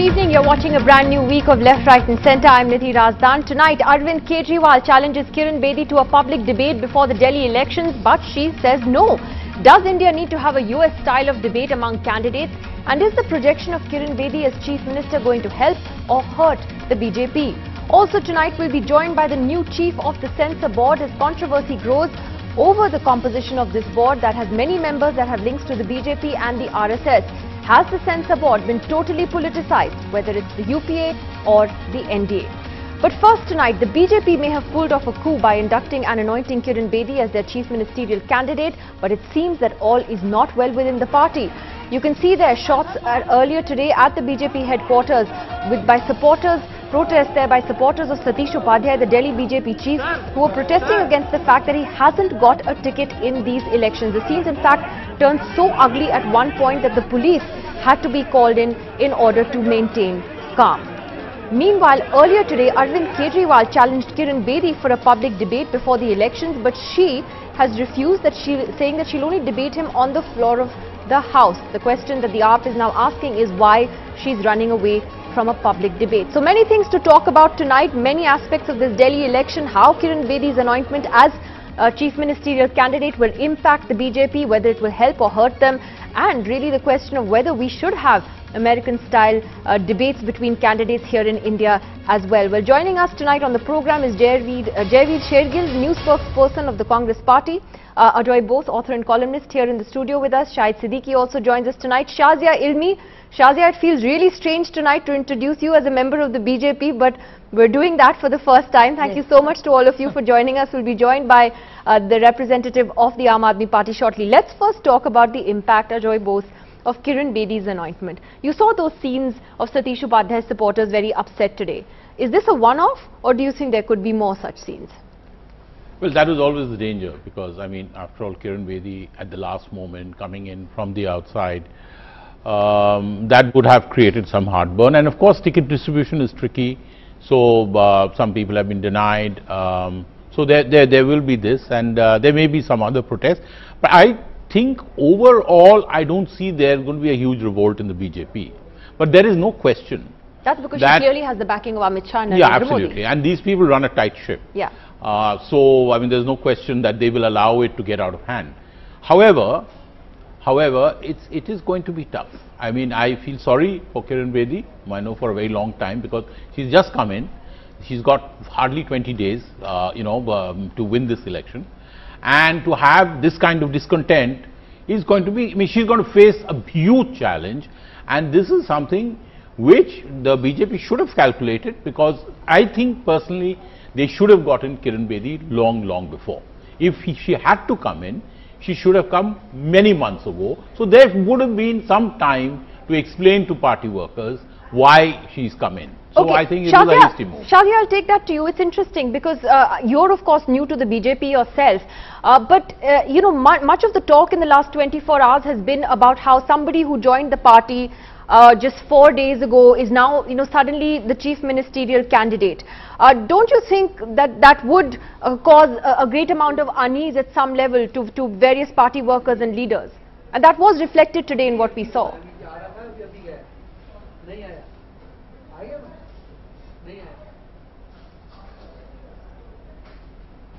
evening. You're watching a brand new week of Left, Right and Centre. I'm Nidhi Razdan. Tonight, Arvind Kejriwal challenges Kiran Bedi to a public debate before the Delhi elections, but she says no. Does India need to have a US style of debate among candidates? And is the projection of Kiran Bedi as Chief Minister going to help or hurt the BJP? Also tonight, we'll be joined by the new Chief of the Censor Board as controversy grows over the composition of this board that has many members that have links to the BJP and the RSS. Has the censor board been totally politicized, whether it's the UPA or the NDA? But first tonight, the BJP may have pulled off a coup by inducting and anointing Kiran Bedi as their chief ministerial candidate, but it seems that all is not well within the party. You can see their shots earlier today at the BJP headquarters protest there by supporters of Satish Upadhyay, the Delhi BJP chief, who were protesting against the fact that he hasn't got a ticket in these elections. The scenes in fact turned so ugly at one point that the police had to be called in order to maintain calm. Meanwhile, earlier today, Arvind Kejriwal challenged Kiran Bedi for a public debate before the elections, but she has refused, saying that she'll only debate him on the floor of the House. The question that the AAP is now asking is why she's running away from a public debate. So many things to talk about tonight, many aspects of this Delhi election, how Kiran Bedi's anointment as chief ministerial candidate will impact the BJP, whether it will help or hurt them, and really the question of whether we should have American-style debates between candidates here in India as well. Well, joining us tonight on the program is Jaiveer Shergill, news spokesperson of the Congress Party. Ajoy Bose, author and columnist, here in the studio with us. Shahid Siddiqui also joins us tonight. Shazia Ilmi. Shazia, it feels really strange tonight to introduce you as a member of the BJP, but we're doing that for the first time. Thank you so much to all of you for joining us. We'll be joined by the representative of the Aam Aadmi Party shortly. Let's first talk about the impact, Ajoy Bose, of Kiran Bedi's anointment. You saw those scenes of Satish Upadhyay's supporters very upset today. Is this a one-off, or do you think there could be more such scenes? Well, that was always the danger, because, I mean, after all, Kiran Bedi at the last moment coming in from the outside, that would have created some heartburn. And of course, ticket distribution is tricky, so some people have been denied. So there will be this, and there may be some other protests. But I think overall, I don't see there going to be a huge revolt in the BJP. But there is no question. That's because she clearly has the backing of Amit Shah and Narendra Modi. Yeah, absolutely. And these people run a tight ship. Yeah. So, I mean, there's no question that they will allow it to get out of hand. However, it is going to be tough. I mean, I feel sorry for Kiran Bedi, I know, for a very long time, because she's just come in. She's got hardly 20 days, to win this election. And to have this kind of discontent is going to be, I mean, she's going to face a huge challenge. And this is something which the BJP should have calculated, because I think personally they should have gotten Kiran Bedi long before. If she had to come in, she should have come many months ago. So there would have been some time to explain to party workers why she's come in. So okay. I think it was a hasty move. Shazia, I'll take that to you. It's interesting because you're of course new to the BJP yourself. But much of the talk in the last 24 hours has been about how somebody who joined the party just 4 days ago is now, suddenly the chief ministerial candidate. Don't you think that would cause a great amount of unease at some level to various party workers and leaders? And that was reflected today in what we saw.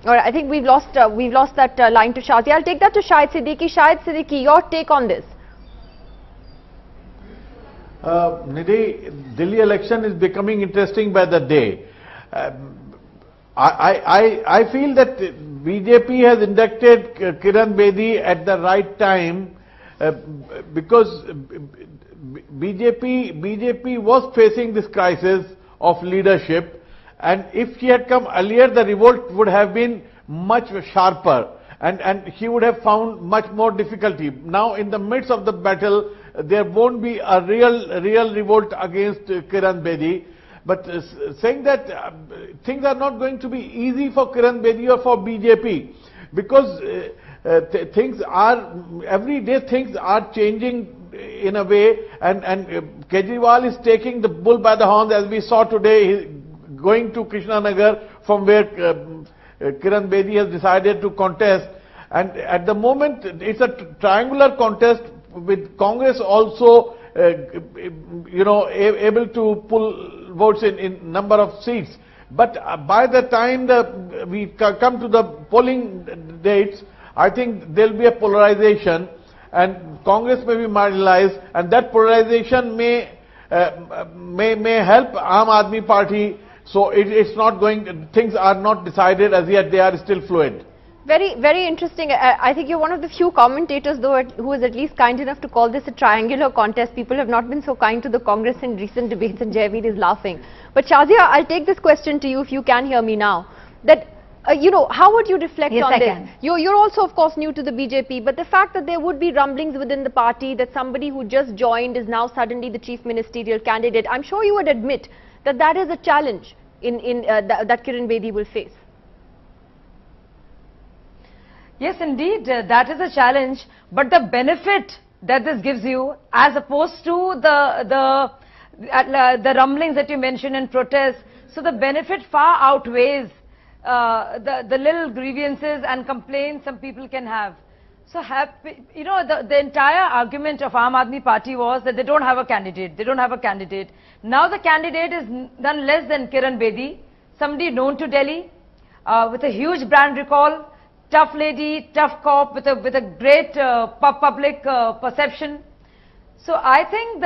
All right, I think we've lost that line to Shazia. I'll take that to Shahid Siddiqui. Shahid Siddiqui, your take on this? Nidhi, Delhi election is becoming interesting by the day. I feel that BJP has inducted Kiran Bedi at the right time because BJP was facing this crisis of leadership, and if she had come earlier, the revolt would have been much sharper, and she would have found much more difficulty. Now, in the midst of the battle, there won't be a real revolt against Kiran Bedi. But saying that things are not going to be easy for Kiran Bedi or for BJP, because every day things are changing in a way, and Kejriwal is taking the bull by the horns, as we saw today, going to Krishnanagar, from where Kiran Bedi has decided to contest. And at the moment, it's a triangular contest, with Congress also able to pull votes in number of seats. But by the time we come to the polling dates, I think there will be a polarization, and Congress may be marginalized, and that polarization may help Aam Aadmi Party. So it's not going. Things are not decided as yet; they are still fluid. Very, very interesting. I think you're one of the few commentators, though, who is at least kind enough to call this a triangular contest. People have not been so kind to the Congress in recent debates, and Jaiveer is laughing. But Shazia, I'll take this question to you if you can hear me now. That, how would you reflect on this? Can. You're also, of course, new to the BJP, but the fact that there would be rumblings within the party that somebody who just joined is now suddenly the chief ministerial candidate, I'm sure you would admit that that is a challenge that Kiran Bedi will face. Yes, indeed, that is a challenge, but the benefit that this gives you, as opposed to the rumblings that you mentioned in protests, so the benefit far outweighs the little grievances and complaints some people can have. So, the entire argument of Aam Aadmi Party was that they don't have a candidate. They don't have a candidate. Now the candidate is none less than Kiran Bedi, somebody known to Delhi, with a huge brand recall. Tough lady, tough cop with a great public perception. So I think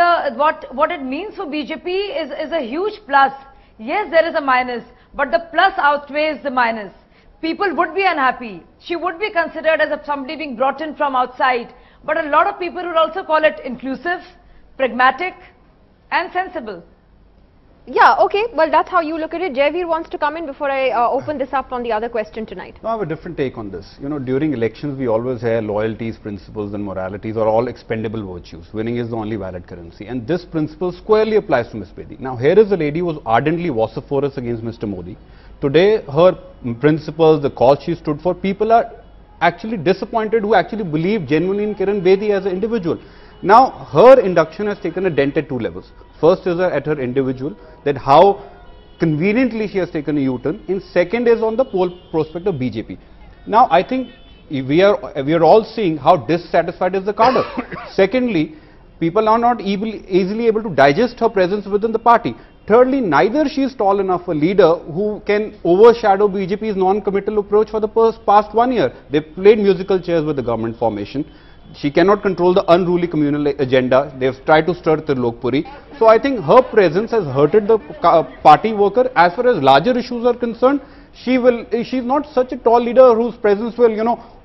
what it means for BJP is a huge plus. Yes, there is a minus, but the plus outweighs the minus. People would be unhappy. She would be considered as somebody being brought in from outside, but a lot of people would also call it inclusive, pragmatic, and sensible. Yeah, okay. Well, that's how you look at it. Jaiveer wants to come in before I open this up on the other question tonight. No, I have a different take on this. During elections, we always hear loyalties, principles and moralities are all expendable virtues. Winning is the only valid currency. And this principle squarely applies to Ms. Bedi. Now, here is a lady who was ardently vociferous against Mr. Modi. Today, her principles, the cause she stood for, people are actually disappointed who actually believe genuinely in Kiran Bedi as an individual. Now, her induction has taken a dent at two levels. First is at her individual, that how conveniently she has taken a U-turn. And second is on the poll prospect of BJP. Now, I think we are all seeing how dissatisfied is the cadre. Secondly, people are not easily able to digest her presence within the party. Thirdly, neither she is tall enough a leader who can overshadow BJP's non-committal approach for the past 1 year. They played musical chairs with the government formation. She cannot control the unruly communal agenda. They have tried to stir Trilokpuri. So I think her presence has hurted the party worker. As far as larger issues are concerned, she's not such a tall leader whose presence will,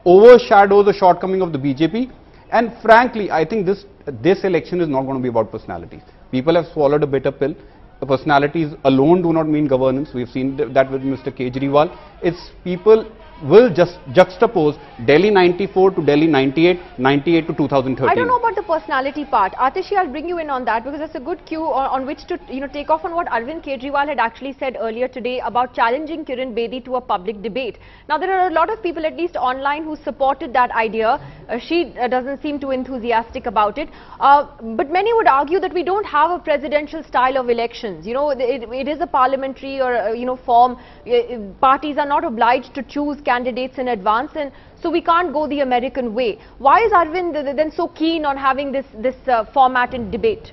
overshadow the shortcoming of the BJP. And frankly, I think this election is not going to be about personalities. People have swallowed a bitter pill. Personalities alone do not mean governance. We've seen that with Mr. Kejriwal. It's people will just juxtapose Delhi 94 to Delhi 98, 98 to 2013. I don't know about the personality part. Atishi, I'll bring you in on that because that's a good cue on which to take off on what Arvind Kejriwal had actually said earlier today about challenging Kiran Bedi to a public debate. Now there are a lot of people, at least online, who supported that idea. She doesn't seem too enthusiastic about it. But many would argue that we don't have a presidential style of elections. It is a parliamentary or form. Parties are not obliged to choose candidates in advance, and so we can't go the American way. Why is Arvind then so keen on having this format and debate?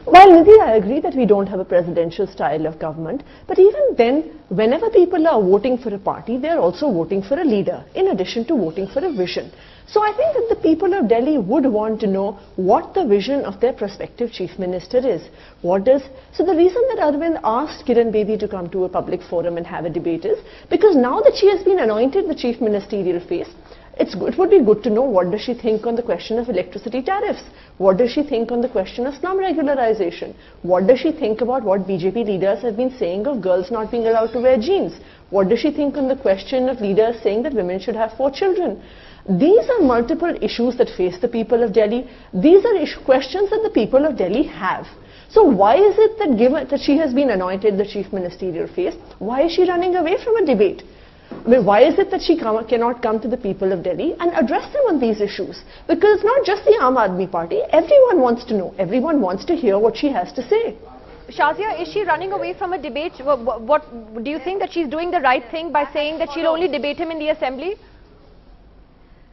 Well, Nidhi, I agree that we don't have a presidential style of government, but even then, whenever people are voting for a party, they are also voting for a leader, in addition to voting for a vision. So I think that the people of Delhi would want to know what the vision of their prospective chief minister is. So the reason that Arvind asked Kiran Bedi to come to a public forum and have a debate is because now that she has been anointed the chief ministerial face, it would be good to know what does she think on the question of electricity tariffs. What does she think on the question of slum regularization? What does she think about what BJP leaders have been saying of girls not being allowed to wear jeans? What does she think on the question of leaders saying that women should have 4 children? These are multiple issues that face the people of Delhi. These are questions that the people of Delhi have. So why is it that given that she has been anointed the chief ministerial face, why is she running away from a debate? I mean, why is it that she cannot come to the people of Delhi and address them on these issues? Because it's not just the Aam Aadmi Party. Everyone wants to know. Everyone wants to hear what she has to say. Shazia, is she running away from a debate? What do you think that she's doing the right thing by saying that she'll only debate him in the assembly?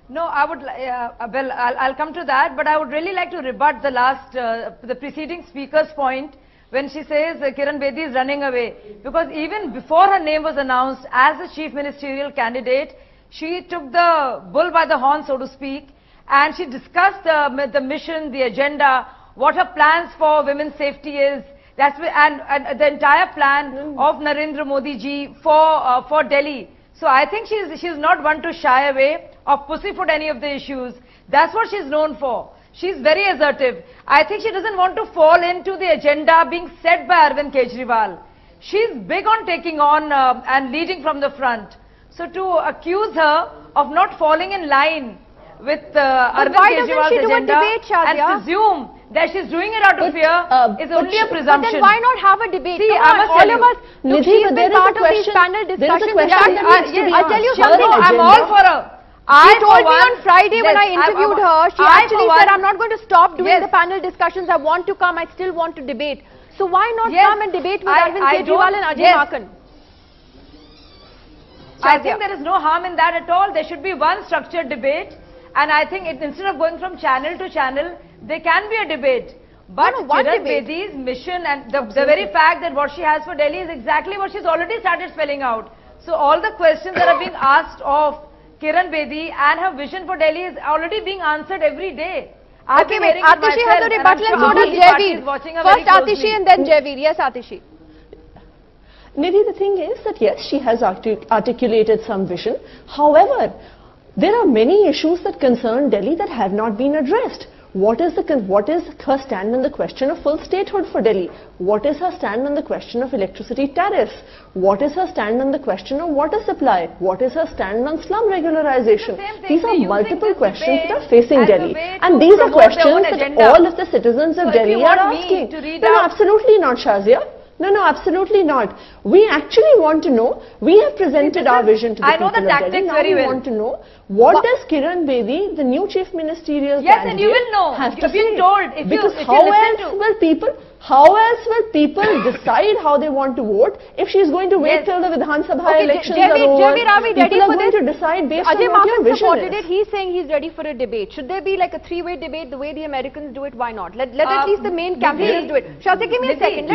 No, I would, well, I'll come to that, but I would really like to rebut the preceding speaker's point when she says Kiran Bedi is running away. Because even before her name was announced as the chief ministerial candidate, she took the bull by the horn, so to speak, and she discussed the mission, the agenda, what her plans for women's safety is, and the entire plan of Narendra Modi ji for Delhi. So I think she's not one to shy away or pussyfoot any of the issues. That's what she's known for. She's very assertive. I think she doesn't want to fall into the agenda being set by Arvind Kejriwal. She's big on taking on and leading from the front. So to accuse her of not falling in line with Arvind Kejriwal's agenda and presume that she's doing it out of fear is only a presumption. But then why not have a debate? See, I must tell you, she's been part of these panel discussions. I'll tell you something. I'm all for her. She told me on Friday when I interviewed her, she actually said, I'm not going to stop doing the panel discussions. I want to come. I still want to debate. So why not come and debate with Arvind Kejriwal and Ajay Maken? I think there is no harm in that at all. There should be one structured debate. And I think instead of going from channel to channel, there can be a debate. But Kiran Bedi's mission and the very fact that what she has for Delhi is exactly what she's already started spelling out. So all the questions that are being asked of Kiran Bedi and her vision for Delhi is already being answered every day. Okay, wait, Atishi has a rebuttal and so does Jaiveer. First Atishi and then Jaiveer. Yes, Atishi. Nidhi, the thing is that yes, she has articulated some vision. However, there are many issues that concern Delhi that have not been addressed. What is her stand on the question of full statehood for Delhi? What is her stand on the question of electricity tariffs? What is her stand on the question of water supply? What is her stand on slum regularization? These are multiple questions that are facing Delhi. And these are questions that all of the citizens of Delhi are asking. No, absolutely not, Shazia. No, absolutely not. We actually want to know, we have presented our vision to the people of Delhi. Now we want to know, what does Kiran Bedi, the new chief ministerial candidate, and you will know, have to say? Told, because how else will people decide how they want to vote if she is going to wait till the Vidhan Sabha elections are over? People are going to decide based on what your vision is. He's saying he's ready for a debate. Should there be like a three-way debate the way the Americans do it? Why not? Let at least the main campaigners do it. Shazia, give me a second.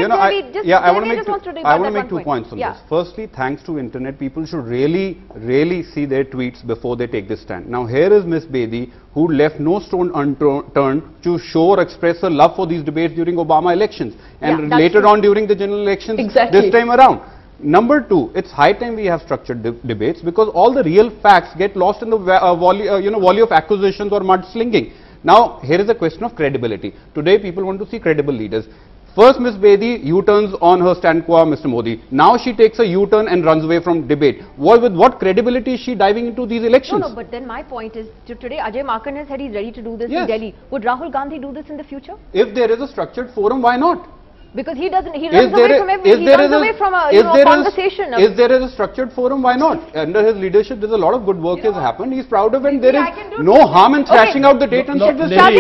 I want to make 2 points on this. Firstly, thanks to internet, people should really see their tweets before they take this stand. Now here is Miss Bedi, who left no stone unturned to show or express her love for these debates during Obama elections and later on during the general elections this time around. Number 2, it's high time we have structured debates, because all the real facts get lost in the volley of accusations or mudslinging. Now here is a question of credibility. Today people want to see credible leaders. First, Ms. Bedi U-turns on her stand qua Mr. Modi. Now she takes a U-turn and runs away from debate. With what credibility is she diving into these elections? No, but then my point is, today Ajay Maken has said he's ready to do this in Delhi. Would Rahul Gandhi do this in the future? If there is a structured forum, why not? Because he runs away from a conversation. If there is a structured forum, why not? Under his leadership, there's a lot of good work has happened. He's proud of it. There is no harm in thrashing out the date and shut this down.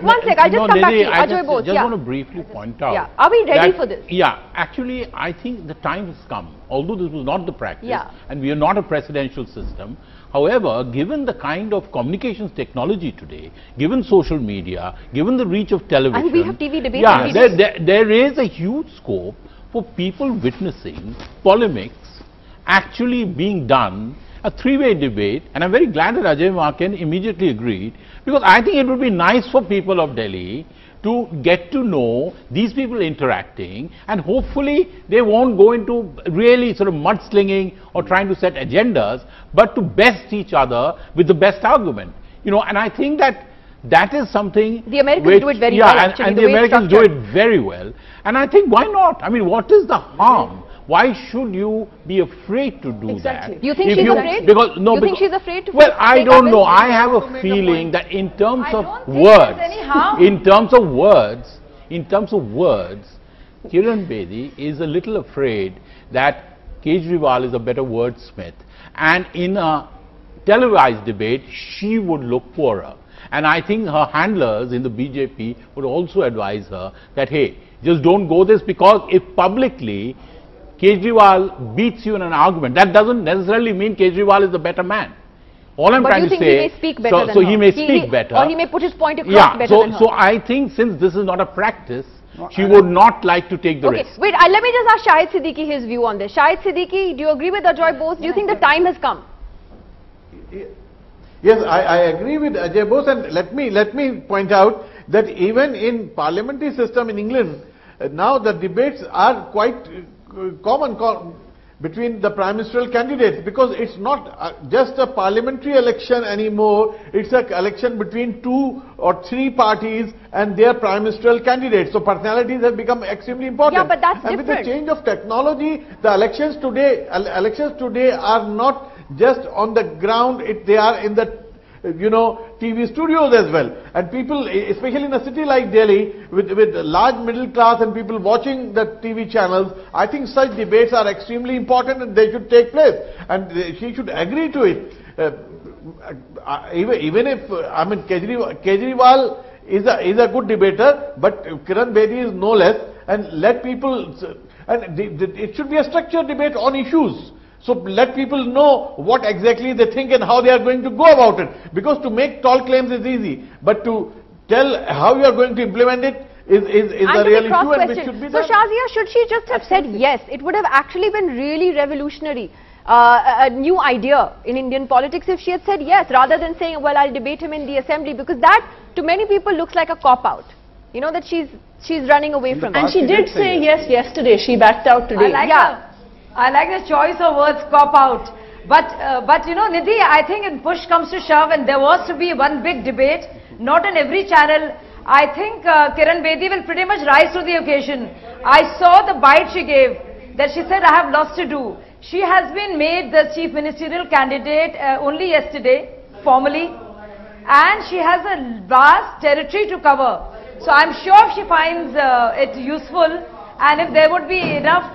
One sec. I'll just come back to you. I just want to briefly point out. Are we ready for this? Actually, I think the time has come. Although this was not the practice, and we are not a presidential system. However, given the kind of communications technology today, given social media, given the reach of television, and we have TV debates. There is a huge scope for people witnessing polemics actually being done, a three-way debate, and I'm very glad that Ajay Maken immediately agreed, because I think it would be nice for people of Delhi to get to know these people interacting, and hopefully they won't go into really sort of mudslinging or trying to set agendas, but to best each other with the best argument. And I think that is something the Americans do it very well. Actually, and the Americans do it very well. And I think, why not? I mean, what is the harm? Why should you be afraid to do that? Do you think she's afraid? Because, no, you think she's afraid to? Well, I don't know. I have a feeling that in terms of words, Kiran Bedi is a little afraid that Kejriwal is a better wordsmith, and in a televised debate, she would look poorer. And I think her handlers in the BJP would also advise her that, hey, just don't go this, because if publicly Kejriwal beats you in an argument, that doesn't necessarily mean Kejriwal is the better man. All I'm But trying you to think say, he may speak better than so her? he may speak better. Or he may put his point across Yeah, better than her. so I think since this is not a practice, she would not like to take the Okay, risk. wait, let me just ask Shahid Siddiqui his view on this. Shahid Siddiqui, do you agree with Ajoy Bose? Do you think the time has come? Yes, I agree with Ajay Bose, and let me point out that even in parliamentary system in England, now the debates are quite common between the prime ministerial candidates, because it's not just a parliamentary election anymore, it's an election between 2 or 3 parties and their prime ministerial candidates. So personalities have become extremely important. Yeah, but that's and different. With the change of technology, the elections today are not just on the ground, they are in the TV studios as well. And people, especially in a city like Delhi, with large middle class and people watching the TV channels, I think such debates are extremely important and they should take place. And she should agree to it. Even if, I mean, Kejriwal is a good debater, but Kiran Bedi is no less. And let people, and it should be a structured debate on issues. So let people know what exactly they think and how they are going to go about it. Because to make tall claims is easy, but to tell how you are going to implement it is a real issue, and which should be So done. Shazia, should she just have said yes? It would have actually been really revolutionary. A new idea in Indian politics if she had said yes, rather than saying, well, I'll debate him in the assembly, because that to many people looks like a cop-out. You know, that she's running away from it. And she did say yes yesterday. She backed out today. I like the choice of words, cop out. But you know, Nidhi, I think if push comes to shove and there was to be one big debate, not on every channel, I think Kiran Bedi will pretty much rise to the occasion. I saw the bite she gave, that she said, I have lots to do. She has been made the chief ministerial candidate only yesterday, formally, and she has a vast territory to cover. So I'm sure she finds it useful. And if there would be enough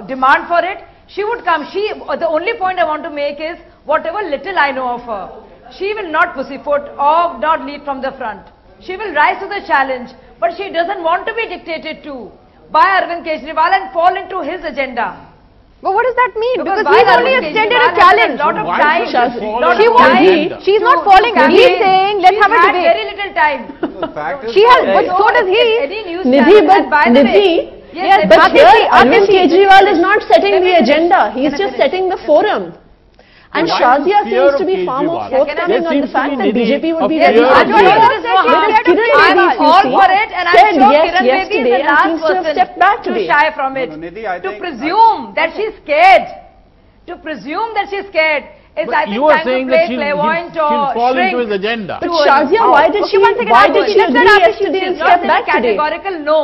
demand for it, she would come. The only point I want to make is, whatever little I know of her, she will not pussyfoot or not lead from the front. She will rise to the challenge, but she doesn't want to be dictated to by Arvind Kejriwal and fall into his agenda. But what does that mean? Because he's only extended a challenge. Lot of Why time. should she fall Lot into of his time. agenda? She's not falling. He's saying, let's have a Had debate. very little time. The fact is, She has, but So so does if he. Any news Nidhi, channel, but and by the way, Nidhi, yes, but Atishi, here Arvind Atishi, Kejriwal is not setting Let me the finish. agenda. He's Can I just finish? setting the forum. And Why Shazia this fear seems to of be far more Kejriwal? forthcoming There on the seems to fact be, that Nidhi, BJP would a be fear very of confident. Kejriwal. Whereas Kiran I'm Bedi, if you all see, for it, and I'm said sure yes Kiran Bedi is yesterday the and last seems to have person stepped back to today. shy from it. No, Nidhi, I To think- presume that she's scared, to presume that she's scared is, But I think, you are time saying to play that she'll clairvoyant or fall shrink. into his agenda. But Too early. Shazia, How? why did Okay, one second, why Atishi, did she let's agree let Atishi yesterday and She's not step saying back today? categorical no.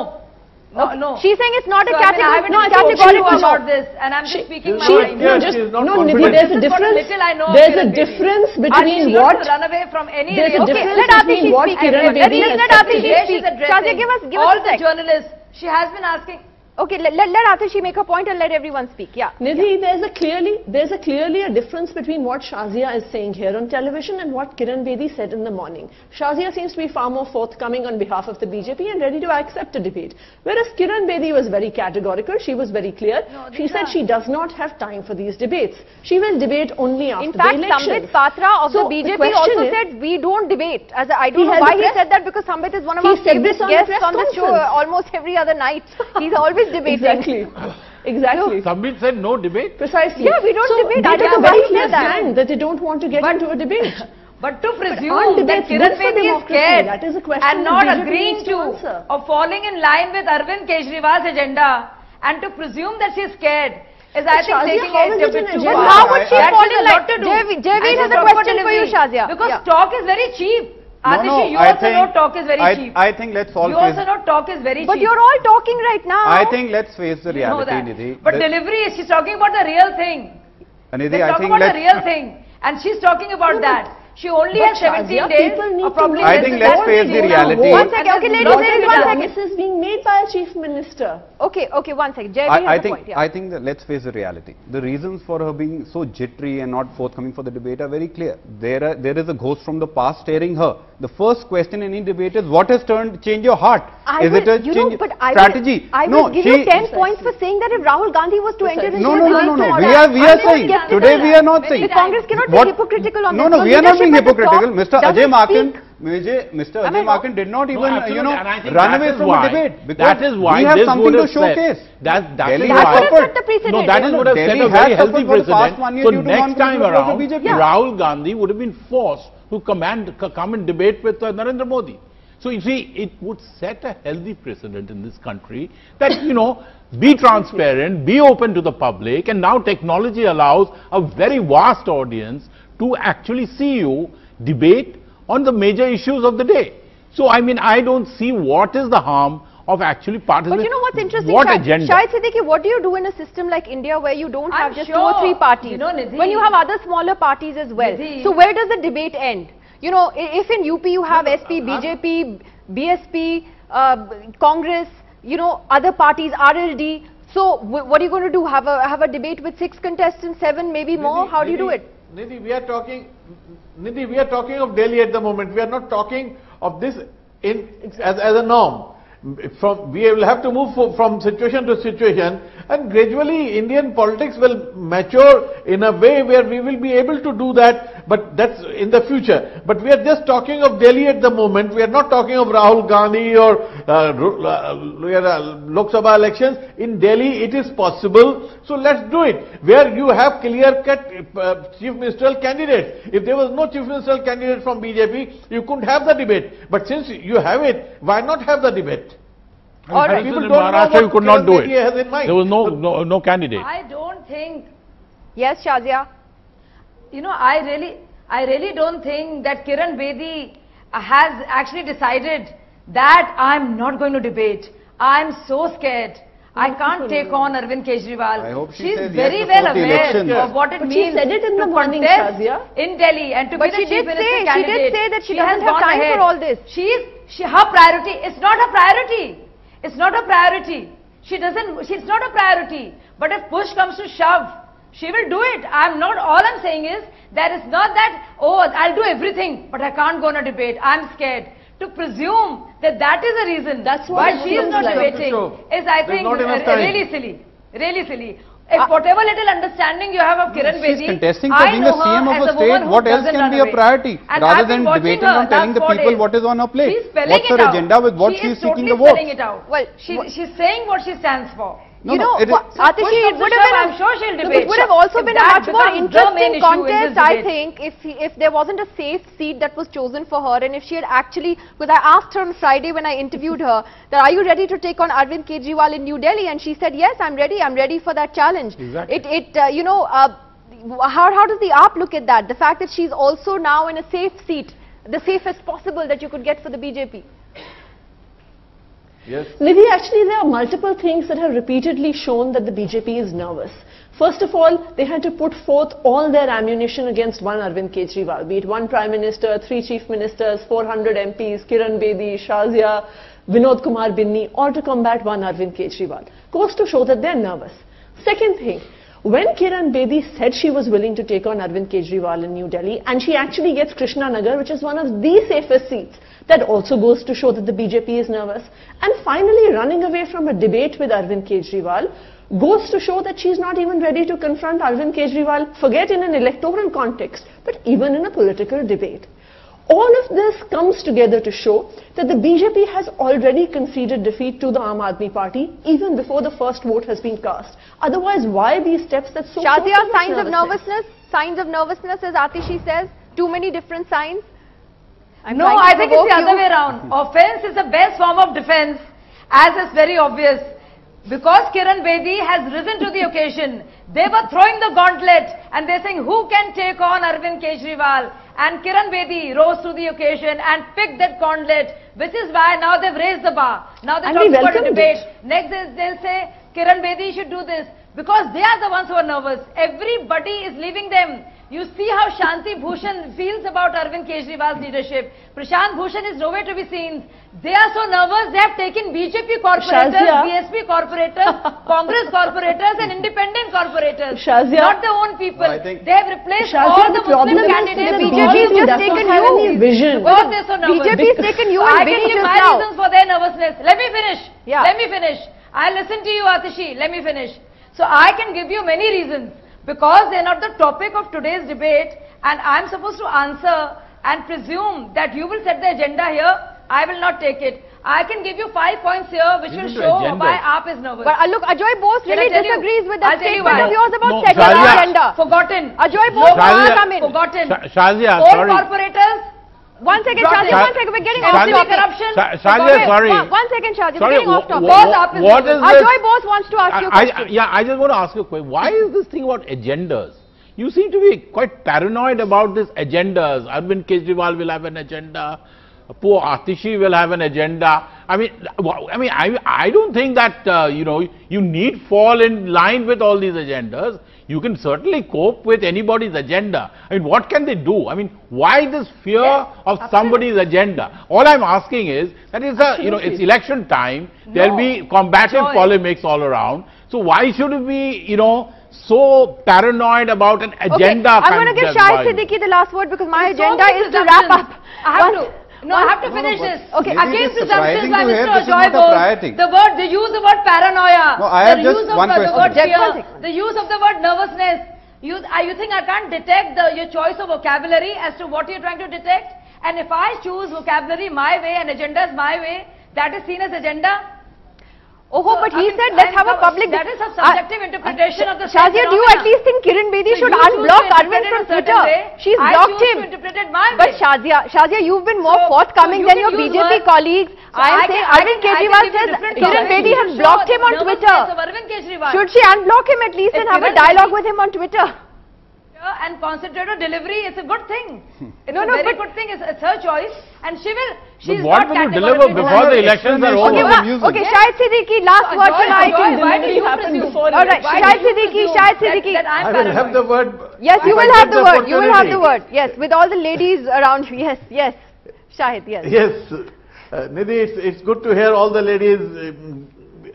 No. She's saying it's not a So, I mean, I categorical, haven't no, spoken categorical no. about this, and I'm just speaking my she- mind. no, just she is not no, confident. Nidhi, there's a This is what difference. little I know of There's a Kiran Bedi. difference And between she what used to run away from any there's a real- difference let between Atishi what speak. Kiran Let Bedi has let said Atishi today. speak. She's addressing Shazia, give us all a the sec. journalists. She has been asking. Okay, let Atishi make a point and let everyone speak. Yeah. Nidhi, there's a clearly a difference between what Shazia is saying here on television and what Kiran Bedi said in the morning. Shazia seems to be far more forthcoming on behalf of the BJP and ready to accept a debate. Whereas Kiran Bedi was very categorical, she was very clear. She said she does not have time for these debates. She will debate only after In the fact, elections. Sambit Patra of So, the the BJP question also is- said we don't debate. I don't He know held why a he press- said that, because Sambit is one of He our said famous this on the guests press on the show conference. almost every other night. He's always debating. Exactly. Sambit said no debate. Precisely. Yeah, we don't so debate. They I took don't a very believe clear that. stand that they don't want to get into a debate. But to aren't presume that debates Kiran good for Bedi is democracy? scared That is a question and that not BJP agreeing needs to answer. or falling in line with Arvind Kejriwal's agenda, and to presume that she's scared is, I think, Shazia, taking how it is a it bit an too agenda? far. But how would she That fall is in a lot line? to do. Javed And has a talk about question for you, delivery. Shazia. Because Yeah. talk is very cheap. Atishi, you I also know think- talk is very cheap. I think let's all You face. also know talk is very cheap. But you're all talking right now. I think let's face the You know reality, that. Nidhi. But delivery, she's talking about the real thing. Nidhi, Let's I talk think about the let's. real thing. And she's talking about that. She only But has 17 Shazia, days, people need or to probably know I less think than let's that. face the reality. One second, okay, ladies, What ladies, are one the second. promises being made by a chief minister? Okay, one second. Javed I has a think point. Yeah. I think that let's face the reality. The reasons for her being so jittery and not forthcoming for the debate are very clear. There is a ghost from the past staring her. The first question in any debate is, what has changed your heart? Is it a change strategy? I will give you 10 points for saying that if Rahul Gandhi was to enter this... No. We are saying, today we are not saying. The Congress cannot be hypocritical on this. No, we are not being hypocritical. Mr. Ajay Markan did not even, run away from a debate. Because that is why we have something to showcase. That Delhi is has why. suffered. No, that is would have set a very healthy precedent. So next time around, Rahul Gandhi would have been forced to come and debate with Narendra Modi. So you see, it would set a healthy precedent in this country that, be transparent, be open to the public, and now technology allows a very vast audience to actually see you debate on the major issues of the day. So, I mean, I don't see what is the harm of actually participating. But you know what's interesting? What agenda? Shahid Siddiqui, what do you do in a system like India where you don't have just sure. 2 or 3 parties? Nidhi, when you have other smaller parties as well. Nidhi, so where does the debate end? If in UP you have SP, BJP, BSP, Congress, other parties, RLD. So what are you going to do? Have a debate with 6 contestants, 7, maybe more? How do you do it? Nidhi, we are talking of Delhi at the moment. We are not talking of this as a norm. We will have to move from situation to situation, and gradually Indian politics will mature in a way where we will be able to do that, but that's in the future. But we are just talking of Delhi at the moment. We are not talking of Rahul Gandhi or Lok Sabha elections. In Delhi it is possible, so let's do it. Where you have clear-cut chief ministerial candidates. If there was no chief ministerial candidate from BJP, you couldn't have the debate. But since you have it, why not have the debate? All right. People don't Maharashtra, you could not do it. There was no candidate. I don't think. Yes, Shazia. I really don't think that Kiran Bedi has actually decided that I'm not going to debate. I'm so scared. I can't take on Arvind Kejriwal. I hope she's very well aware of what it means she said it in to the morning, contest Shazia. in Delhi and to be the chief minister candidate. She did say that she doesn't has have gone time ahead. for all this. Her priority, it's not a priority. It's not a priority. It's not a priority. But if push comes to shove, she will do it. All I'm saying is, that it's not that, I'll do everything, but I can't go on a debate. I'm scared. To presume that is the reason why she is not debating is, I think, really silly. Really silly. If whatever little understanding you have of Kiran Bedi, she's contesting for being a CM of a state. What else can be a priority? Rather than debating on telling the people what is on her plate. What's her agenda with what she is seeking the vote? Well, she's saying what she stands for. Atishi, it would have been, I'm sure she'll debate. It would have also been a much more interesting contest, I think, if there wasn't a safe seat that was chosen for her, and if she had actually, because I asked her on Friday when I interviewed her, that are you ready to take on Arvind Kejriwal in New Delhi, and she said, yes, I'm ready for that challenge. Exactly. How does the AAP look at that? The fact that she's also now in a safe seat, the safest possible that you could get for the BJP. Yes. Nidhi, actually there are multiple things that have repeatedly shown that the BJP is nervous. First of all, they had to put forth all their ammunition against one Arvind Kejriwal, be it 1 Prime Minister, 3 Chief Ministers, 400 MPs, Kiran Bedi, Shazia, Vinod Kumar Binni, all to combat one Arvind Kejriwal. Goes to show that they're nervous. Second thing, when Kiran Bedi said she was willing to take on Arvind Kejriwal in New Delhi, and she actually gets Krishna Nagar, which is one of the safest seats, that also goes to show that the BJP is nervous. And finally, running away from a debate with Arvind Kejriwal goes to show that she's not even ready to confront Arvind Kejriwal, forget in an electoral context, but even in a political debate. All of this comes together to show that the BJP has already conceded defeat to the Aam Aadmi Party even before the first vote has been cast. Otherwise, why these steps that so Shazia, signs of nervousness? Signs of nervousness, as Atishi says? Too many different signs? No, I think it's the other way around. Offense is the best form of defense, as is very obvious. Because Kiran Bedi has risen to the occasion, they were throwing the gauntlet and they're saying, who can take on Arvind Kejriwal? And Kiran Bedi rose to the occasion and picked that gauntlet, which is why now they've raised the bar. Now they're talking about a debate. Next they'll say, Kiran Bedi should do this. Because they are the ones who are nervous. Everybody is leaving them. You see how Shanti Bhushan feels about Arvind Kejriwal's leadership. Prashant Bhushan is nowhere to be seen. They are so nervous, they have taken BJP corporators, BSP corporators, Congress corporators and independent corporators. Not their own people. Well, they have replaced all the Muslim candidates. BJP has just taken you. Vision. God, they're so nervous. BJP has taken you and I can give my reasons for their nervousness. Let me finish. Yeah. Let me finish. I'll listen to you, Atishi. Let me finish. So I can give you many reasons. Because they're not the topic of today's debate and I'm supposed to answer and presume that you will set the agenda here, I will not take it. I can give you 5 points here which will show why AAP is nervous. But look, Ajoy Bose really disagrees with that statement of yours about No, setting the Shazia. agenda. Forgotten. Ajoy Bose, Shazia. come in. Forgotten. Shazia, Old sorry. corporators. One second, Shazia, one second, we're getting off Shazia. topic. Corruption. Shazia, sorry. One second, Shazia, we're Sorry, getting off topic. what is this? Ajoy Bose wants to ask you a question. I just want to ask you a question. Why is this thing about agendas? You seem to be quite paranoid about these agendas. Arvind Kejriwal will have an agenda. Poor Atishi will have an agenda. I don't think that you need fall in line with all these agendas. You can certainly cope with anybody's agenda. I mean, what can they do? I mean, why this fear of somebody's agenda? All I'm asking is that it's election time. There'll be combative polemics all around. So why should we, so paranoid about an agenda? Okay, I'm going to give Shahid Siddiqui the last word because my agenda is to wrap up. I have to finish this. Okay, against presumptions by hear, Mr. this is Ajoy not a Bose, priority. they use the word paranoia. No, I have just one question. The word fear, the use of the word nervousness. You think I can't detect your choice of vocabulary as to what you're trying to detect? And if I choose vocabulary my way and agendas my way, that is seen as agenda. Oh, but he said let's have a public... That is a subjective interpretation of the same Shazia, do you at least think Kiran Bedi should unblock Arvind from Twitter? She's blocked him. But Shazia, you've been more forthcoming than your BJP colleagues. I am saying Arvind Kejriwal says Kiran Bedi has blocked him on Twitter. Should she unblock him at least and have a dialogue with him on Twitter? And concentrate on delivery, it's a good thing. It's a very good thing. It's her choice, and she's what will you deliver before the elections are over? Okay, Shahid Siddiqui, last word tonight. Why do you presume? Alright, Shahid Siddiqui. I will have the word. Yes, you will have the word. You will have the word. Yes, with all the ladies around you. Yes. Shahid, yes. Yes, Nidhi, it's good to hear all the ladies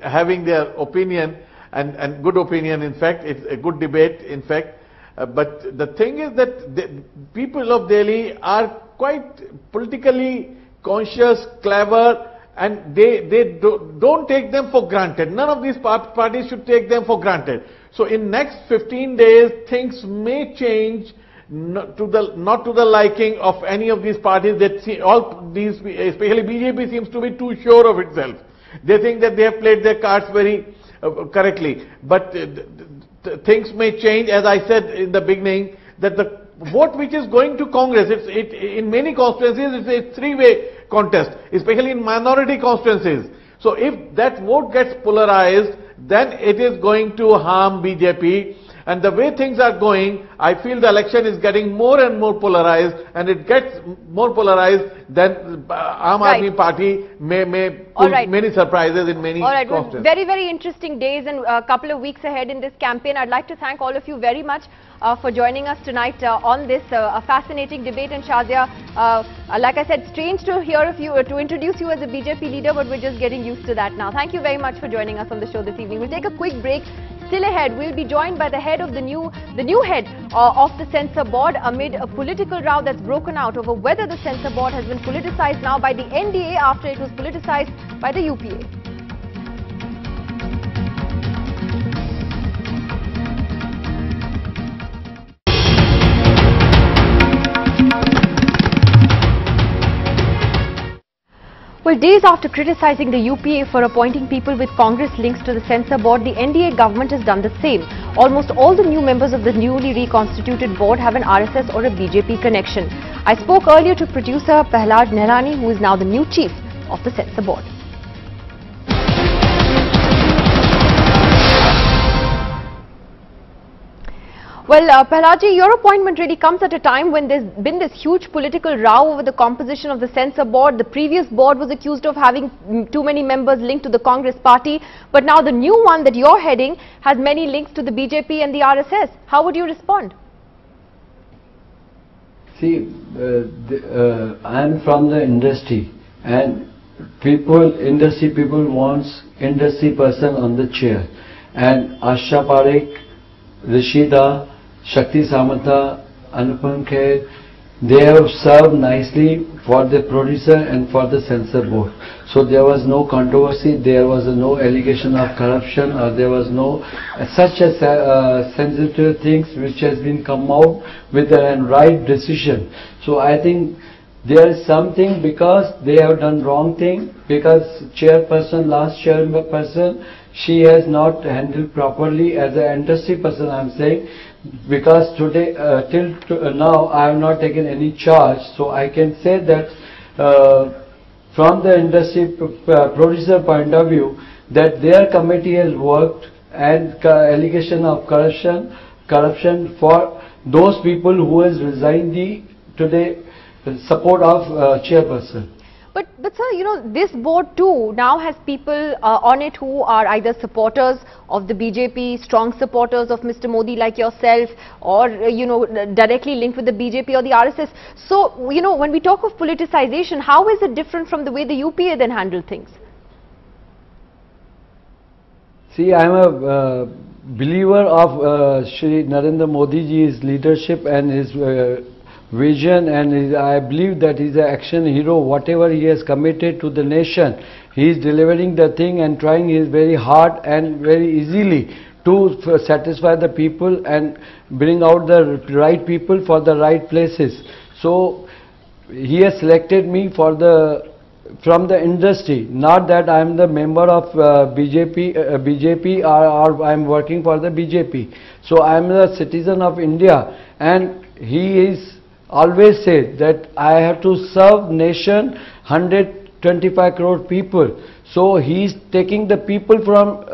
having their opinion and good opinion. In fact, it's a good debate. In fact. But the thing is that the people of Delhi are quite politically conscious, clever, and they don't take them for granted. None of these parties should take them for granted. So in next 15 days, things may change, not to the liking of any of these parties. That all these, especially BJP, seems to be too sure of itself. They think that they have played their cards very correctly, but things may change. As I said in the beginning, that the vote which is going to Congress, in many constituencies, it's a three-way contest, especially in minority constituencies. So if that vote gets polarized, then it is going to harm BJP. And the way things are going, I feel the election is getting more and more polarized, and it gets more polarized, then Aam Aadmi Party may pull many surprises in many constituencies. Very, very interesting days and a couple of weeks ahead in this campaign. I'd like to thank all of you very much for joining us tonight on this a fascinating debate. And Shazia, like I said, strange to hear of you, to introduce you as a BJP leader, but we're just getting used to that now. Thank you very much for joining us on the show this evening. We'll take a quick break. Still ahead, we'll be joined by the head of the new head of the censor board amid a political row that's broken out over whether the censor board has been politicized now by the NDA after it was politicized by the UPA. Well, days after criticizing the UPA for appointing people with Congress links to the censor board, the NDA government has done the same. Almost all the new members of the newly reconstituted board have an RSS or a BJP connection. I spoke earlier to producer Prahlad Nehrani, who is now the new chief of the censor board. Well, Prahlad, your appointment really comes at a time when there's been this huge political row over the composition of the censor board. The previous board was accused of having too many members linked to the Congress party, but now the new one that you're heading has many links to the BJP and the RSS. How would you respond? See, I am from the industry, and industry people wants industry person on the chair. And Asha Parekh, Rishida, Shakti Samanta, Anupam Kher, they have served nicely for the producer and for the censor board. So there was no controversy, there was no allegation of corruption, or there was no such a sensitive things which has been come out with a right decision. So I think there is something because they have done wrong thing, because last chairperson, she has not handled properly as an industry person, I am saying, because today till now I have not taken any charge, so I can say that from the industry producer point of view, that their committee has worked, and allegation of corruption for those people who has resigned the today support of chairperson. But sir, you know, this board too now has people on it who are either supporters of the BJP, strong supporters of Mr. Modi like yourself, or you know, directly linked with the BJP or the RSS. So, you know, when we talk of politicization, how is it different from the way the UPA then handled things? See, I am a believer of Shri Narendra Modi ji's leadership and his vision, and I believe that he is an action hero. Whatever he has committed to the nation, he is delivering the thing and trying his very hard and very easily to satisfy the people and bring out the right people for the right places. So he has selected me for from the industry, not that I am the member of BJP or I am working for the BJP. So I am a citizen of India, and he is always said that I have to serve nation 125 crore people. So he is taking the people from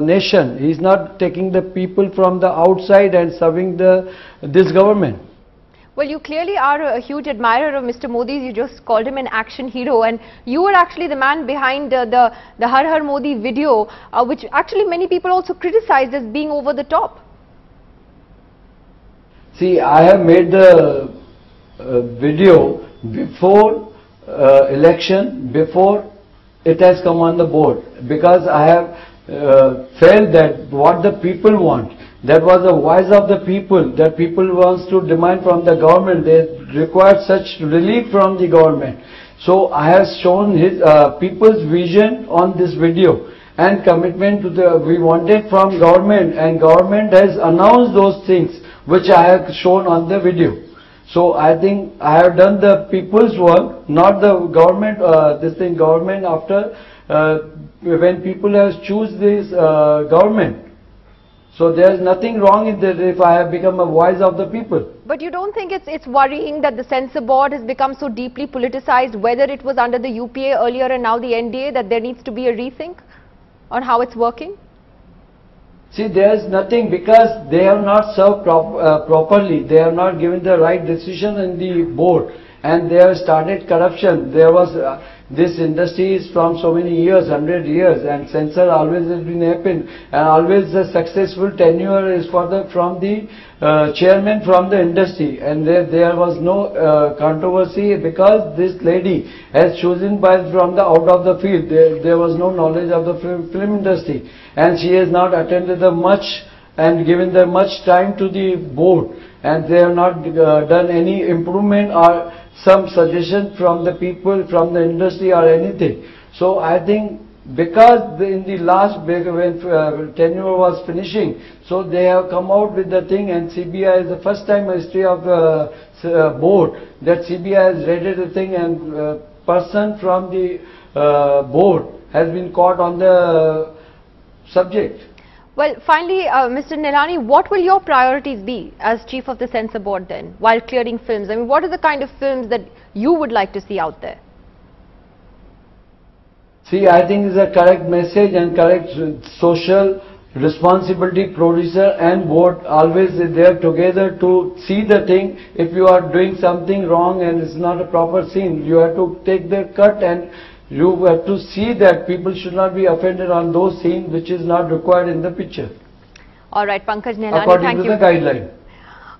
nation. He is not taking the people from the outside and serving this government. Well, you clearly are a huge admirer of Mr. Modi. You just called him an action hero, and you were actually the man behind the Har Har Modi video, which actually many people also criticized as being over the top. See, I have made the video before election, before it has come on the board, because I have felt that what the people want, that was the voice of the people, that people wants to demand from the government, they require such relief from the government. So I have shown his people's vision on this video and commitment to we wanted from government, and government has announced those things which I have shown on the video. So I think I have done the people's work, not the government, government after when people have choose this government. So there is nothing wrong in that if I have become a voice of the people. But you don't think it's worrying that the censor board has become so deeply politicized, whether it was under the UPA earlier and now the NDA, that there needs to be a rethink on how it's working? See, there is nothing, because they have not served properly. They have not given the right decision in the board, and they have started corruption. There was this industry is from so many years, 100 years, and censor always has been happened, and always the successful tenure is from the chairman from the industry, and there was no controversy, because this lady has chosen from the out of the field. There was no knowledge of the film industry, and she has not attended the much and given the much time to the board, and they have not done any improvement or some suggestion from the people, from the industry or anything. So I think because in the last when tenure was finishing, so they have come out with the thing, and CBI is the first time in history of the board that CBI has raided the thing, and person from the board has been caught on the subject. Well, finally, Mr. Nilani, what will your priorities be as chief of the censor board then, while clearing films? I mean, what are the kind of films that you would like to see out there? See, I think it's a correct message and correct social responsibility. Producer and board always there together to see the thing. If you are doing something wrong and it's not a proper scene, you have to take the cut, and you have to see that people should not be offended on those scenes which is not required in the picture. All right, Pankaj Nehlani, according to the guideline.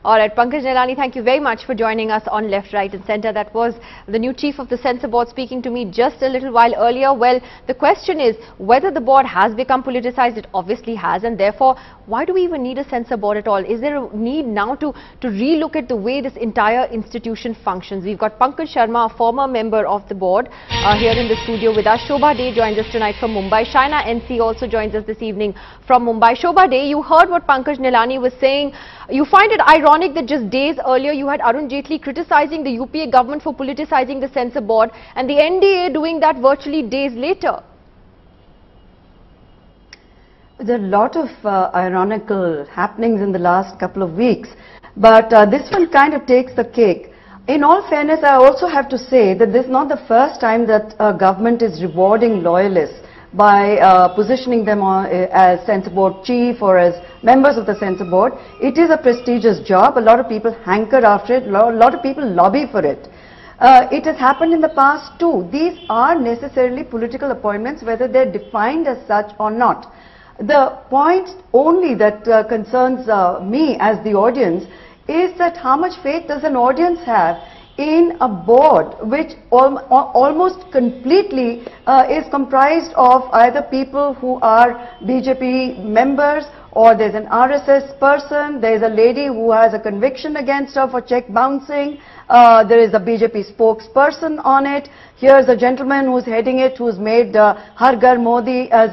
All right, Pankaj Nilani, thank you very much for joining us on Left, Right and Centre. That was the new chief of the censor board speaking to me just a little while earlier. Well, the question is whether the board has become politicized. It obviously has, and therefore, why do we even need a censor board at all? Is there a need now to relook at the way this entire institution functions? We've got Pankaj Sharma, a former member of the board, here in the studio with us. Shobha Dey joins us tonight from Mumbai. Shaina NC also joins us this evening from Mumbai. Shobha Dey, you heard what Pankaj Nilani was saying. You find it ironic that just days earlier you had Arun Jaitley criticizing the UPA government for politicizing the censor board and the NDA doing that virtually days later. There are a lot of ironical happenings in the last couple of weeks, but this one kind of takes the cake. In all fairness, I also have to say that this is not the first time that government is rewarding loyalists by positioning them as censor board chief or as members of the censor board. It is a prestigious job. A lot of people hanker after it. A lot of people lobby for it. It has happened in the past too. These are necessarily political appointments, whether they're defined as such or not. The point only that concerns me as the audience is that how much faith does an audience have in a board which almost completely is comprised of either people who are BJP members, or there's an RSS person, there's a lady who has a conviction against her for check bouncing, there is a BJP spokesperson on it, here's a gentleman who's heading it, who's made Har Ghar Modi as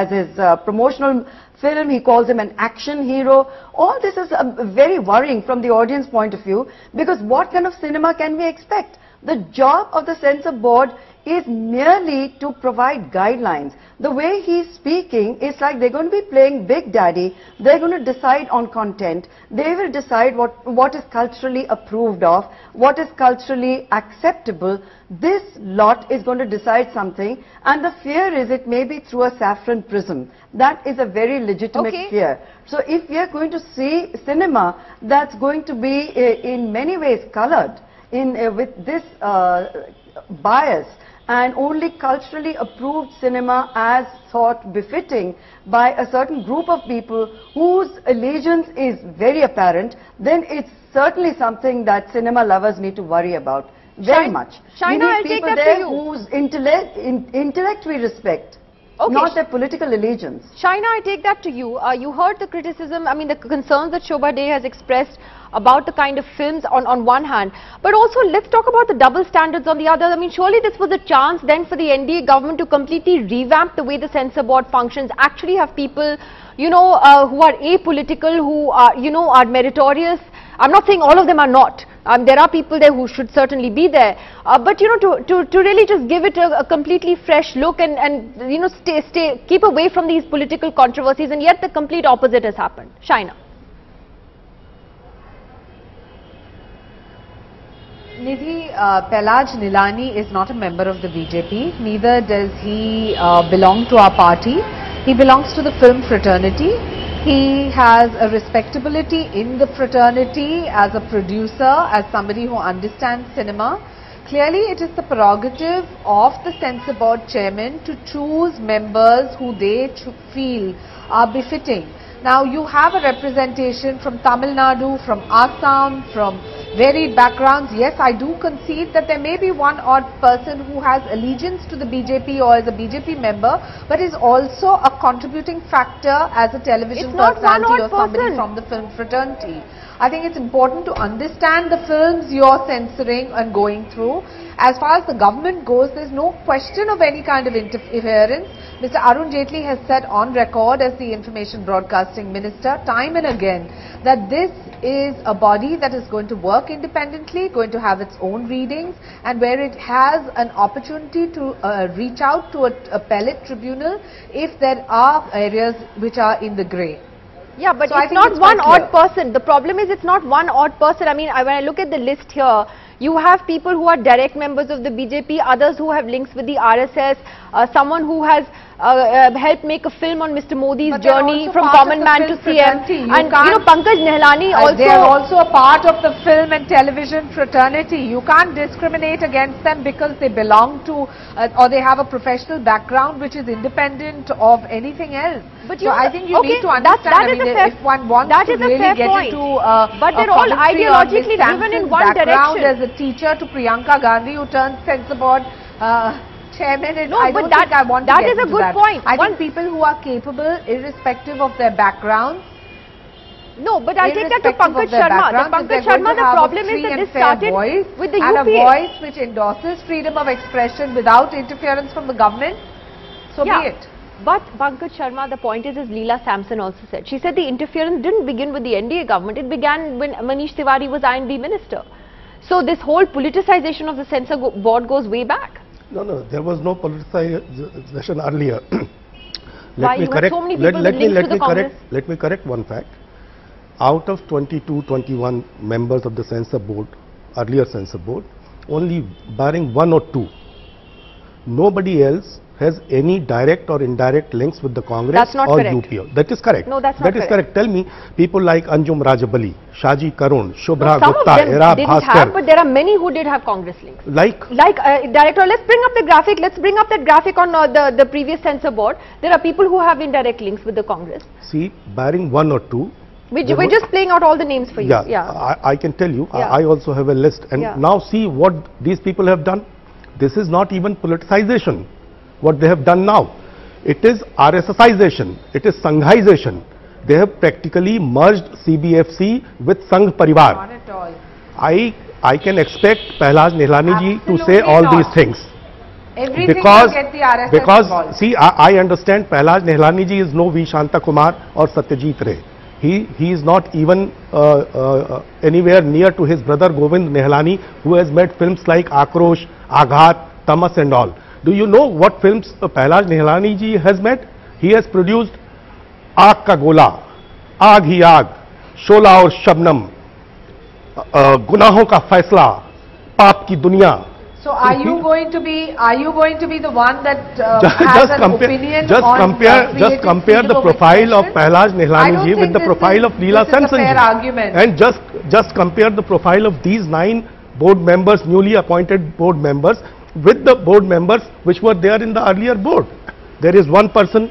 his promotional film. He calls him an action hero. All this is very worrying from the audience point of view, because what kind of cinema can we expect? The job of the censor board is merely to provide guidelines. The way he's speaking is like they're going to be playing Big Daddy. They're going to decide on content. They will decide what is culturally approved of, what is culturally acceptable. This lot is going to decide something, and the fear is it may be through a saffron prism. That is a very legitimate fear. So if we are going to see cinema that's going to be in many ways colored with this bias, and only culturally approved cinema as thought befitting by a certain group of people whose allegiance is very apparent, then it's certainly something that cinema lovers need to worry about very much. We need people there whose intellect we respect. Not their political allegiance. Shaina, I take that to you. You heard the criticism, I mean the concerns that Shobha Dey has expressed about the kind of films on one hand. But also let's talk about the double standards on the other. I mean, surely this was a chance then for the NDA government to completely revamp the way the censor board functions, actually have people, you know, who are apolitical, who are, you know, are meritorious. I'm not saying all of them are not. There are people there who should certainly be there. But, you know, to really just give it a completely fresh look and you know, keep away from these political controversies, and yet the complete opposite has happened. Shaina. Nidhi, Pelaj Nilani is not a member of the BJP. Neither does he belong to our party. He belongs to the film fraternity. He has a respectability in the fraternity as a producer, as somebody who understands cinema. Clearly, it is the prerogative of the censor board chairman to choose members who they feel are befitting. Now, you have a representation from Tamil Nadu, from Assam, from varied backgrounds. Yes, I do concede that there may be one odd person who has allegiance to the BJP or is a BJP member, but is also a contributing factor as a television personality or somebody from the film fraternity. I think it's important to understand the films you're censoring and going through. As far as the government goes, there's no question of any kind of interference. Mr. Arun Jaitley has said on record as the Information Broadcasting Minister time and again that this is a body that is going to work independently, going to have its own readings, and where it has an opportunity to reach out to a appellate tribunal if there are areas which are in the grey. Yeah, but so it's not one odd person. The problem is it's not one odd person. I mean, when I look at the list here, You have people who are direct members of the BJP, others who have links with the RSS, someone who has helped make a film on Mr. Modi's journey from common man to CM. And Pankaj Nehlani also... They are also a part of the film and television fraternity. You can't discriminate against them because they belong to or they have a professional background which is independent of anything else. But so I think you need to understand, if one wants to really get into but they're all ideologically driven in one direction. As a teacher to Priyanka Gandhi, who turned censor board chairman, and I don't think I want to get into that. That is a good point. I think people who are capable, irrespective of their background. No, but I'll take that to Pankaj Sharma. Pankaj Sharma, the problem is that this started with the UPA. And a voice which endorses freedom of expression without interference from the government. So be it. But Pankaj Sharma, the point is, as Leela Sampson also said, she said the interference didn't begin with the NDA government, it began when Manish Tiwari was I&B minister. So this whole politicization of the censor board goes way back. No, there was no politicization earlier. Why? You had so many people with links to the Congress. Let me correct one fact. Out of 21 members of the censor board, earlier censor board, only barring 1 or 2, nobody else has any direct or indirect links with the Congress or UPA. That is correct. No, that's not correct. That is correct. Tell me, people like Anjum Rajabali, Shaji Karun, Shubhra Gupta, Era Bhaskar. But there are many who did have Congress links. Like director, let's bring up the graphic. Let's bring up that graphic on the previous censor board. There are people who have indirect links with the Congress. See, barring 1 or 2. We're just playing out all the names for you. Yeah. I can tell you. I also have a list. And now see what these people have done. This is not even politicization. What they have done now, it is RSSization, it is Sanghization. They have practically merged CBFC with Sangh Parivar. Not at all. I can expect Prahlad Nehlani ji to say all these things. Everything because will get the RSS involved. See, I understand Prahlad Nehlani ji is no V. Shanta Kumar or Satyajit Ray. He is not even anywhere near to his brother Govind Nehlani, who has made films like Akrosh, Aghat, Tamas and all. Do you know what films Prahlad Nehlani ji has made? He has produced Aag Ka Gola, Aag Hi Aag, Shola Aur Shabnam, Gunahon Ka Faisla, Paap Ki Duniya. So are you going to be the one that has an opinion on just compare the profile of Prahlad Nehlani ji with the profile of Leela Sampson ji. And just compare the profile of these 9 board members, newly appointed board members, with the board members which were there in the earlier board. There is one person,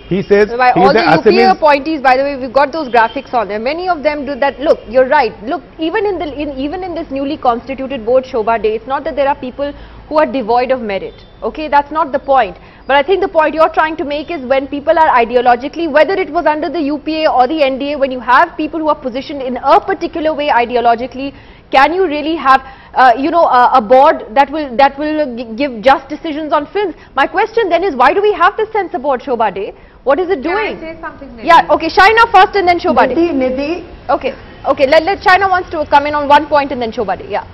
he says, so all the UPA appointees, by the way, we've got those graphics on there. Many of them do that. Look, you're right. Look, even in this newly constituted board, Shobha Day, it's not that there are people who are devoid of merit. Okay, that's not the point. But I think the point you're trying to make is when people are ideologically, whether it was under the UPA or the NDA, when you have people who are positioned in a particular way ideologically, can you really have a board that will give just decisions on films? My question then is, why do we have this censor board, Shobha Day? What is it doing? Can I say something, Nidhi? Yeah, okay, Shaina first and then Shobha Day. Nidhi. Okay, let Shaina wants to come in on one point and then Shobha Day. Yeah,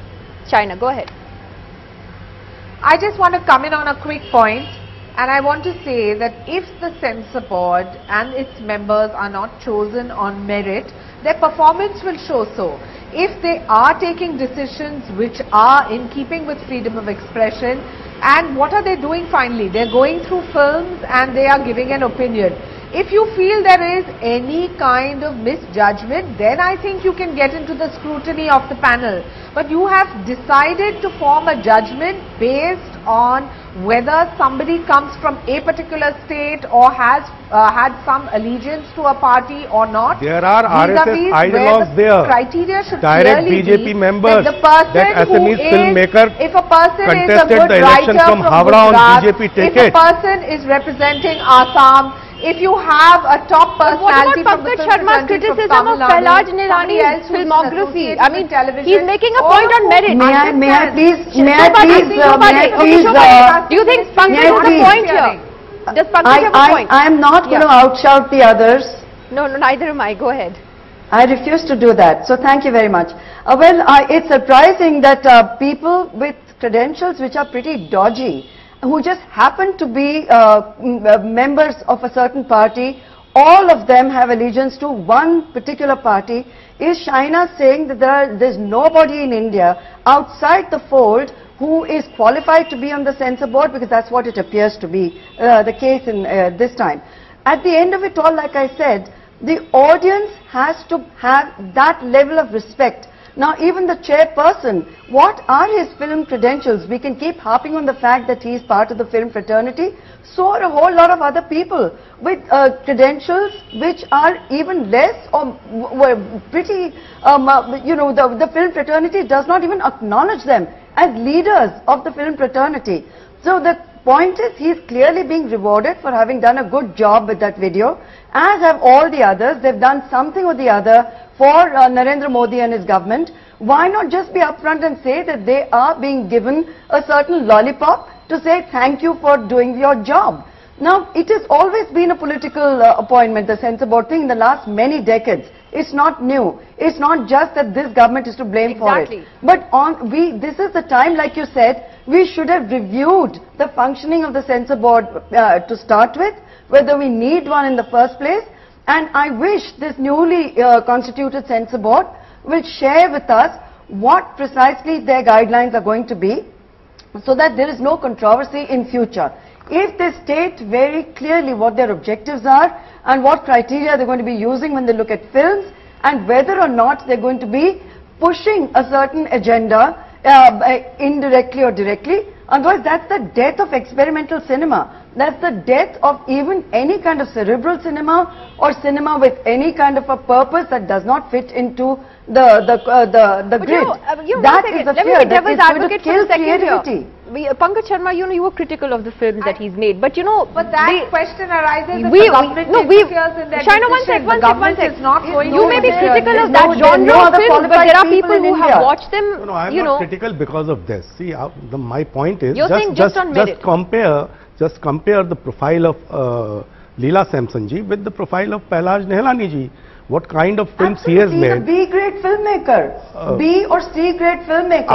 Shaina, go ahead. I just want to come in on a quick point, and I want to say that if the censor board and its members are not chosen on merit, their performance will show so. If they are taking decisions which are in keeping with freedom of expression, and what are they doing finally? They're going through films and they are giving an opinion. If you feel there is any kind of misjudgment, then I think you can get into the scrutiny of the panel. But you have decided to form a judgment based on whether somebody comes from a particular state or has had some allegiance to a party or not. There are RSS ideologues there. Criteria should direct clearly BJP members. That the person that Assamese filmmaker if a person contested the election from Howrah on BJP ticket. If a person is representing Assam, if you have a top personality from the Pankaj Sharma's criticism of Prahlad Nehlani's filmography? I mean, he's making a point on merit. May I please, do you think Pankaj has a point here? Does Pankaj have a point? I am not going to outshout the others. No, neither am I. Go ahead. I refuse to do that. So thank you very much. It's surprising that people with credentials which are pretty dodgy, who just happen to be members of a certain party, all of them have allegiance to one particular party. Is Shaina saying that there's nobody in India outside the fold who is qualified to be on the censor board? Because that's what it appears to be the case in this time. At the end of it all, like I said, the audience has to have that level of respect. Now, even the chairperson, what are his film credentials? We can keep harping on the fact that he is part of the film fraternity. So are a whole lot of other people with credentials which are even less or pretty, the film fraternity does not even acknowledge them as leaders of the film fraternity. So the point is, he is clearly being rewarded for having done a good job with that video, as have all the others. They've done something or the other for Narendra Modi and his government. Why not just be upfront and say that they are being given a certain lollipop to say thank you for doing your job? Now, it has always been a political appointment, the censor board thing, in the last many decades. It's not new. It's not just that this government is to blame for it. But this is the time, like you said, we should have reviewed the functioning of the censor board to start with, whether we need one in the first place. And I wish this newly constituted censor board will share with us what precisely their guidelines are going to be, so that there is no controversy in future. If they state very clearly what their objectives are and what criteria they're going to be using when they look at films, and whether or not they're going to be pushing a certain agenda indirectly or directly, otherwise that's the death of experimental cinema. That's the death of even any kind of cerebral cinema or cinema with any kind of a purpose that does not fit into the grid. That is the fear that is going to kill creativity. Pankaj Sharma, you were critical of the films that he's made, but But that question arises if the government interferes in their decision. The government is not going to. You may be critical of that genre of films, but there are people who have watched them. No, I'm not critical because of this. See, my point is, you're saying just on merit. Just compare the profile of Leela Samson-ji with the profile of Pahlaj Nehlani-ji. What kind of films he has made. He's a B-grade filmmaker, B or C-grade filmmaker.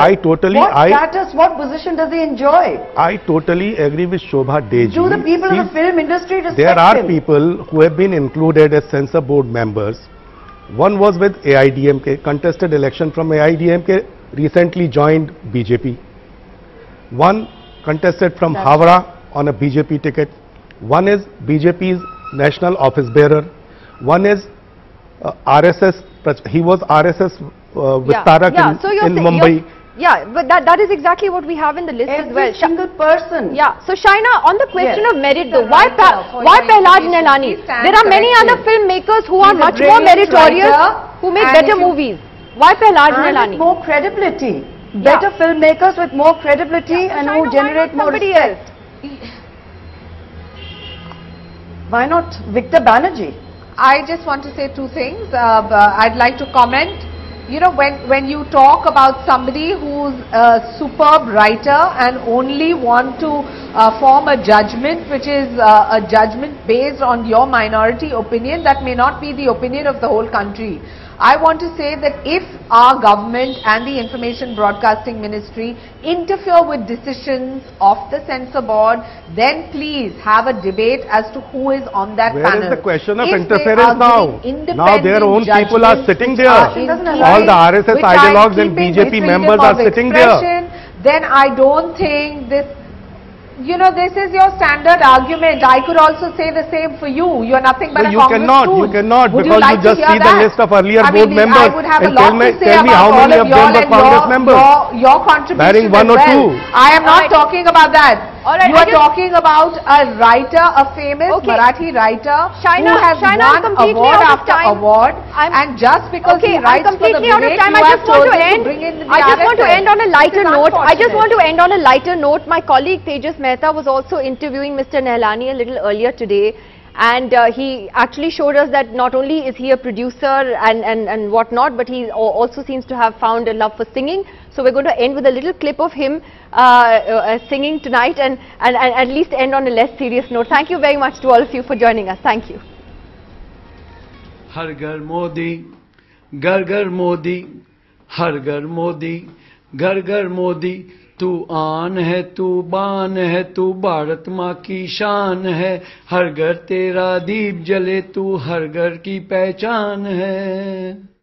What status, what position does he enjoy? I totally agree with Shobha Deji. Do the people of the film industry respect There are him? people who have been included as censor board members. One was with AIDMK, contested election from AIDMK, recently joined BJP. One contested from Howrah on a BJP ticket. One is BJP's national office bearer. One is RSS, he was RSS Vistarak in Mumbai. But that is exactly what we have in the list as well. Every single person. Yeah, so Shaina, on the question of merit though, why Pahlaj Nehlani? There are many other filmmakers who are much more meritorious, who make better movies. Why Pahlaj Nehlani? More credibility. Better filmmakers with more credibility and who generate more respect. Why not Victor Banerjee? I just want to say two things. I'd like to comment. You know, when you talk about somebody who's a superb writer and only want to form a judgment which is a judgment based on your minority opinion, that may not be the opinion of the whole country. I want to say that if our government and the Information Broadcasting Ministry interfere with decisions of the censor board, then please have a debate as to who is on that panel. Where is the question of interference now? Now their own people are sitting there. All the RSS ideologues and BJP members are sitting there. Then I don't think this. You know, this is your standard argument. I could also say the same for you. You're nothing but a Congress tool. You cannot, would because you just see the list of earlier board members. I would have a and lot to say tell me how many of them were Congress members. Your contribution barring one or two. I am not talking about that. You are talking about a writer, a famous Marathi writer who has won award after award, and just because he writes for the village, you have chosen to bring in the I just want to end on a lighter note. I just want to end on a lighter note. My colleague Tejas Mehta was also interviewing Mr. Nehlani a little earlier today, and he actually showed us that not only is he a producer and whatnot, but he also seems to have found a love for singing. So we're going to end with a little clip of him singing tonight, and at least end on a less serious note. Thank you very much to all of you for joining us. Thank you. Har Ghar Modi, Ghar Ghar Modi, Har Ghar Modi, घर घर मोदी, तू आन है, तू बान है, तू भारत माँ की शान है, हर घर तेरा दीप जले, तू हर घर की पहचान है।